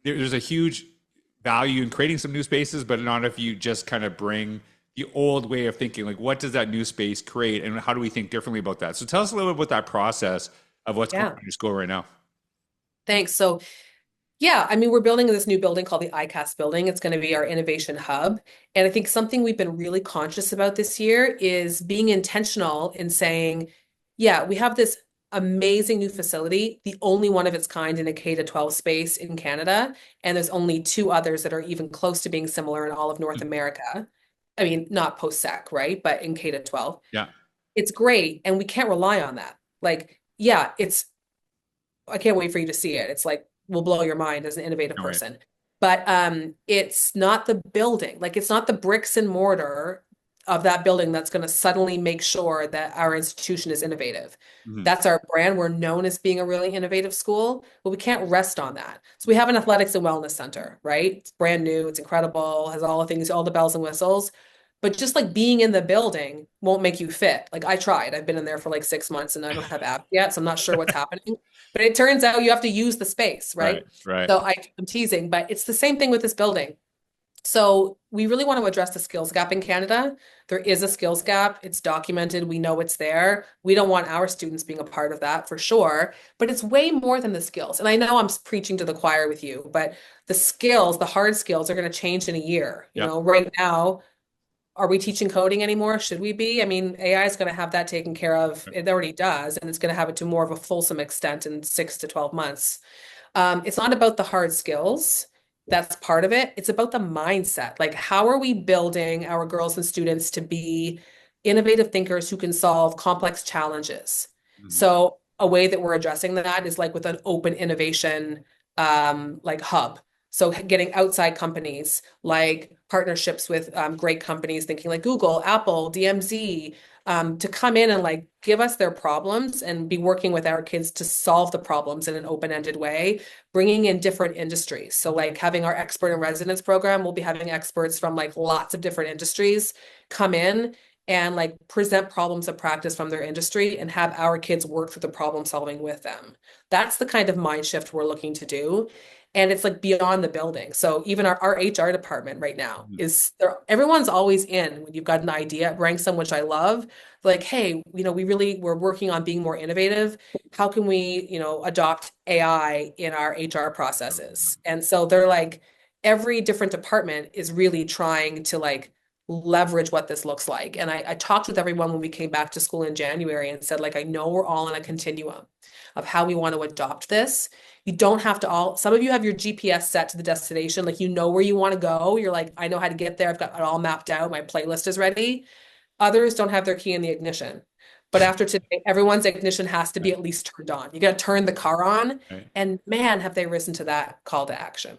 there's a huge value in creating some new spaces, but not if you just kind of bring the old way of thinking, like what does that new space create and how do we think differently about that? So tell us a little bit about that process of what's going Yeah, on in your school right now. thanks. So yeah, I mean, we're building this new building called the ICAS building. It's going to be our innovation hub. And I think something we've been really conscious about this year is being intentional in saying, yeah, we have this amazing new facility, the only one of its kind in a K to 12 space in Canada. And there's only two others that are even close to being similar in all of North America. I mean, not post-sec, right? But in K to 12. Yeah. It's great. And we can't rely on that. Like, yeah, I can't wait for you to see it. It's like will blow your mind as an innovative All right. person. But it's not the building, like it's not the bricks and mortar of that building that's going to suddenly make sure that our institution is innovative. Mhm. That's our brand. We're known as being a really innovative school, but we can't rest on that. So we have an athletics and wellness center, right? It's brand new, it's incredible, has all the things, all the bells and whistles. But just like being in the building won't make you fit. Like I tried. I've been in there for like 6 months and I don't have abs yet, so I'm not sure what's happening. But it turns out you have to use the space, Right. right? Right. So I'm teasing, but it's the same thing with this building. So we really want to address the skills gap in Canada. There is a skills gap. It's documented. We know it's there. We don't want our students being a part of that for sure, but it's way more than the skills. And I know I'm preaching to the choir with you, but the skills, the hard skills are going to change in a year. Yeah. Right now, are we teaching coding anymore? Should we be? I mean, AI is going to have that taken care of. It already does, and it's going to have it to more of a fulsome extent in 6 to 12 months. It's not about the hard skills. That's part of it. It's about the mindset. Like, how are we building our girls and students to be innovative thinkers who can solve complex challenges? Mhm. So, a way that we're addressing that is like with an open innovation like hub. So getting outside companies, like partnerships with great companies, thinking like Google, Apple, DMZ, to come in and like give us their problems and be working with our kids to solve the problems in an open-ended way, bringing in different industries. So like having our expert in residence program, we'll be having experts from like lots of different industries come in and like present problems of practice from their industry and have our kids work through the problem solving with them. That's the kind of mind shift we're looking to do. And it's like beyond the building. So even our HR department right now Mhm. is there, everyone's always in when you've got an idea at Branksome, which I love. Like, hey, we're working on being more innovative. How can we, adopt AI in our HR processes? And so they're like, every different department is really trying to like leverage what this looks like. And I talked with everyone when we came back to school in January and said, like, I know we're all in a continuum of how we want to adopt this. You don't have to some of you have your GPS set to the destination, like you know where you want to go. You're like, I know how to get there. I've got it all mapped out. My playlist is ready. Others don't have their key in the ignition. But after today, everyone's ignition has to be Right. at least turned on. You got to turn the car on. Right. And man, have they risen to that call to action.